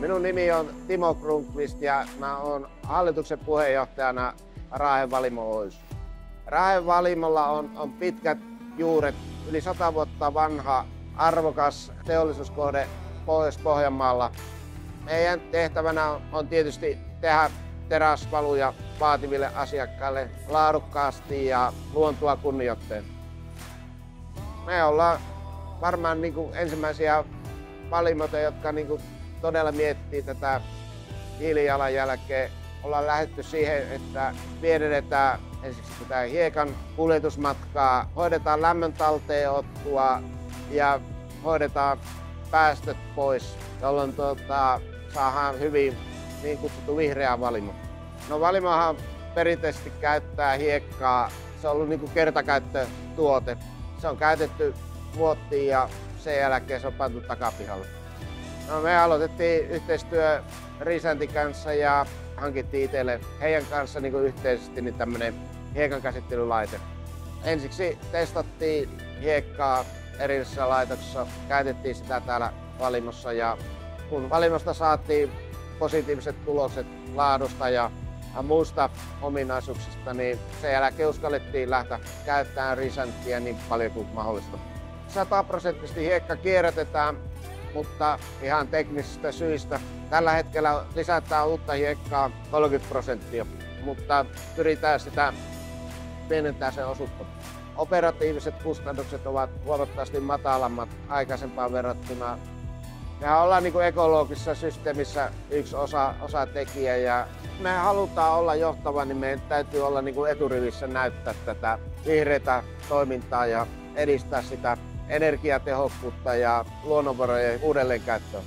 Minun nimi on Timo Kronqvist ja mä oon hallituksen puheenjohtajana Raahen Valimo Oy:ssä. Raahen Valimolla on pitkät juuret, yli 100 vuotta vanha, arvokas teollisuuskohde Pohjois-Pohjanmaalla. Meidän tehtävänä on tietysti tehdä teräsvaluja vaativille asiakkaille laadukkaasti ja luontoa kunnioittaen. Me ollaan varmaan ensimmäisiä valimoita, jotka todella miettii tätä hiilijalanjälkeä. Ollaan lähdetty siihen, että pienennetään ensiksi tätä hiekan kuljetusmatkaa, hoidetaan lämmön talteenottoa ja hoidetaan päästöt pois, jolloin saadaan hyvin niin kutsuttu vihreä valimo. No valimohan perinteisesti käyttää hiekkaa. Se on ollut kertakäyttötuote. Se on käytetty muottiin ja sen jälkeen se on pantu takapihalle. No, me aloitettiin yhteistyö Risantin kanssa ja hankittiin itselle heidän kanssa yhteisesti tämmöinen hiekan käsittelylaite. Ensiksi testattiin hiekkaa erillisessä laitoksessa, käytettiin sitä täällä valimossa ja kun valimosta saatiin positiiviset tulokset laadusta ja muista ominaisuuksista, niin sen jälkeen uskallettiin lähteä käyttämään Risanttia niin paljon kuin mahdollista. 100% hiekka kierrätetään, mutta ihan teknisistä syistä. Tällä hetkellä lisätään uutta hiekkaa 30%, mutta pyritään sitä pienentää sen osuutta. Operatiiviset kustannukset ovat huomattavasti matalammat aikaisempaan verrattuna. Mehän ollaan ekologisessa systeemissä yksi osatekijä ja me halutaan olla johtava, niin meidän täytyy olla eturivissä näyttää tätä vihreätä toimintaa ja edistää sitä energiatehokkuutta ja luonnonvarojen uudelleenkäyttöä.